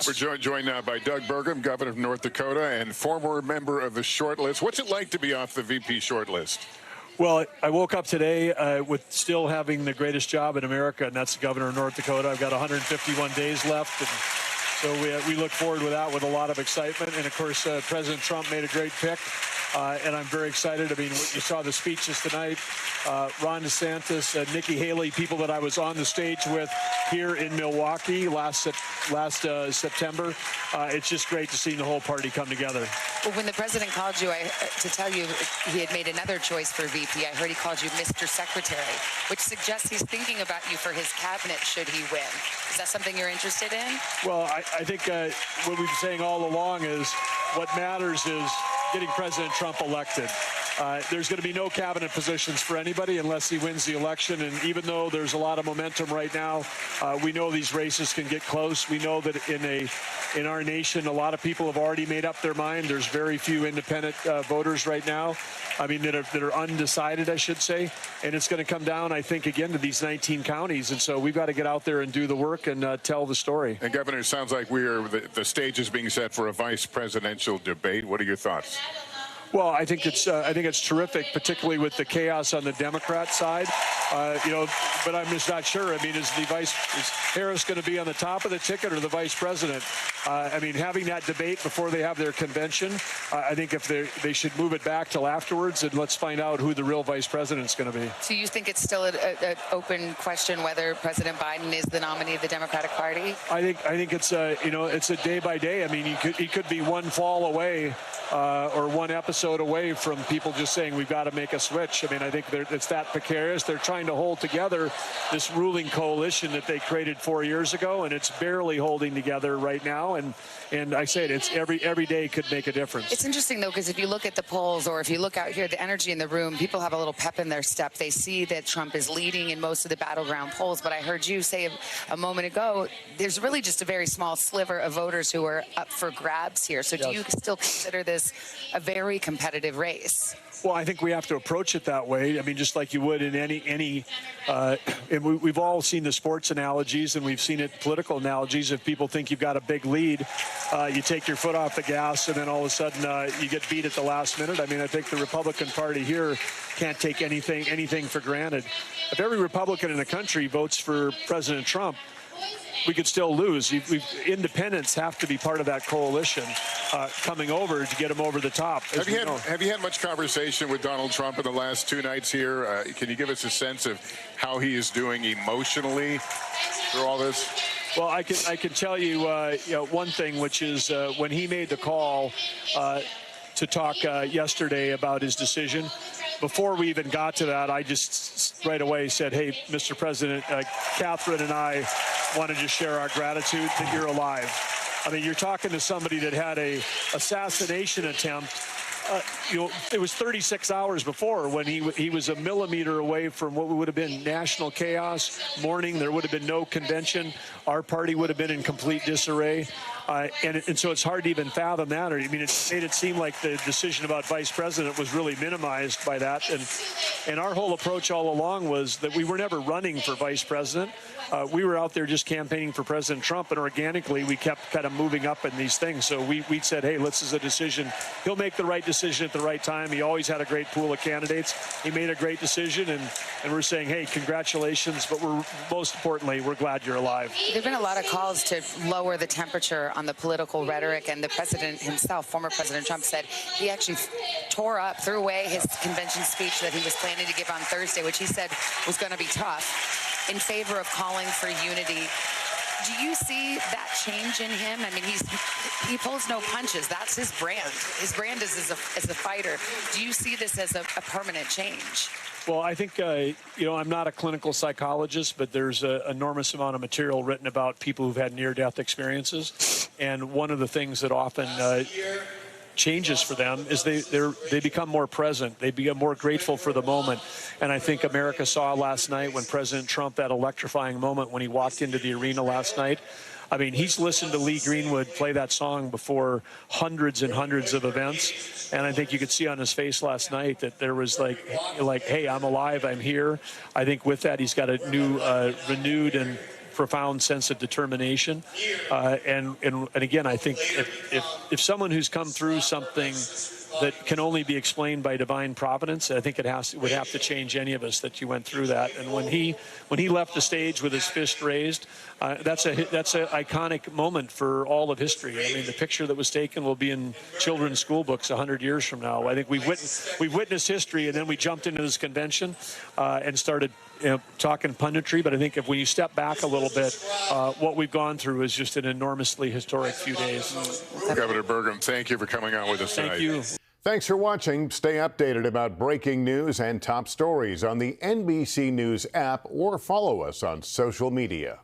We're joined now by Doug Burgum, governor of North Dakota and former member of the short list. What's it like to be off the VP short list? Well, I woke up today with still having the greatest job in America, and that's the governor of North Dakota. I've got 151 days left, and so we look forward to that with a lot of excitement. And, of course, President Trump made a great pick, and I'm very excited. I mean, you saw the speeches tonight. Ron DeSantis, Nikki Haley, people that I was on the stage with here in Milwaukee last September. It's just great to see the whole party come together. Well, when the president called you to tell you he had made another choice for VP, I heard he called you Mr. Secretary, which suggests he's thinking about you for his cabinet should he win. Is that something you're interested in? Well, I think what we've been saying all along is what matters is getting President Trump elected. There's going to be no cabinet positions for anybody unless he wins the election. And even though there's a lot of momentum right now, we know these races can get close. We know that in our nation, a lot of people have already made up their mind. There's very few independent voters right now. I mean, that are undecided, I should say. And it's going to come down, I think, again to these 19 counties. And so we've got to get out there and do the work and tell the story. And Governor, it sounds like the stage is being set for a vice presidential debate. What are your thoughts? Well, I think it's terrific, particularly with the chaos on the Democrat side. But I'm just not sure. I mean, is Harris going to be on the top of the ticket or the vice president? I mean, having that debate before they have their convention, I think if they should move it back till afterwards, and let's find out who the real vice president is going to be. So you think it's still an open question whether President Biden is the nominee of the Democratic Party? I think it's it's a day by day. I mean, he could be one fall away or one episode away from people just saying we've got to make a switch. I mean, I think it's that precarious. They're trying to hold together this ruling coalition that they created 4 years ago, and it's barely holding together right now. And I say it's every day could make a difference. It's interesting, though, because if you look at the polls or if you look out here, the energy in the room, people have a little pep in their step. They see that Trump is leading in most of the battleground polls. But I heard you say a moment ago, there's really just a very small sliver of voters who are up for grabs here. So do you still consider this a very competitive race? Well, I think we have to approach it that way. I mean, just like you would in any and we've all seen the sports analogies, and we've seen it political analogies. If people think you've got a big lead, you take your foot off the gas, and then all of a sudden you get beat at the last minute. I mean, I think the Republican Party here can't take anything for granted. If every Republican in the country votes for President Trump, we could still lose. Independents have to be part of that coalition coming over to get them over the top. Have you had much conversation with Donald Trump in the last 2 nights here? Can you give us a sense of how he is doing emotionally through all this? Well, I can tell you, one thing, which is when he made the call to talk yesterday about his decision. Before we even got to that, I just right away said, hey, Mr. President, Catherine and I want to just share our gratitude that you're alive. I mean, you're talking to somebody that had a assassination attempt. It was 36 hours before when he was a millimeter away from what would have been national chaos, mourning. There would have been no convention. Our party would have been in complete disarray. And so it's hard to even fathom that. I mean, it made it seem like the decision about vice president was really minimized by that. And our whole approach all along was that we were never running for vice president. We were out there just campaigning for President Trump, and organically we kept kind of moving up in these things. So we said, hey, this is a decision. He'll make the right decision at the right time. He always had a great pool of candidates. He made a great decision, and we're saying, hey, congratulations, but most importantly, we're glad you're alive. There have been a lot of calls to lower the temperature on the political rhetoric, and the president himself, former President Trump, said he actually threw away his convention speech that he was planning to give on Thursday, which he said was going to be tough, in favor of calling for unity. Do you see that change in him? I mean, he pulls no punches. That's his brand. His brand is as a fighter. Do you see this as a permanent change? Well, I think, I'm not a clinical psychologist, but there's an enormous amount of material written about people who've had near-death experiences. And one of the things that often changes for them is they become more present. They become more grateful for the moment. And I think America saw last night when President Trump, that electrifying moment when he walked into the arena last night. I mean, he's listened to Lee Greenwood play that song before hundreds and hundreds of events. And I think you could see on his face last night that there was like, hey, I'm alive, I'm here. I think with that, he's got a new, renewed and profound sense of determination. And again, I think if someone who's come through something that can only be explained by divine providence, I think it would have to change any of us that you went through that. And when he left the stage with his fist raised, that's an iconic moment for all of history. I mean, the picture that was taken will be in children's school books 100 years from now. I think we've witnessed history, and then we jumped into this convention and started talking punditry. But I think when you step back a little bit, what we've gone through is just an enormously historic few days. Governor Burgum, thank you for coming on with us tonight. Thank you. Thanks for watching. Stay updated about breaking news and top stories on the NBC News app or follow us on social media.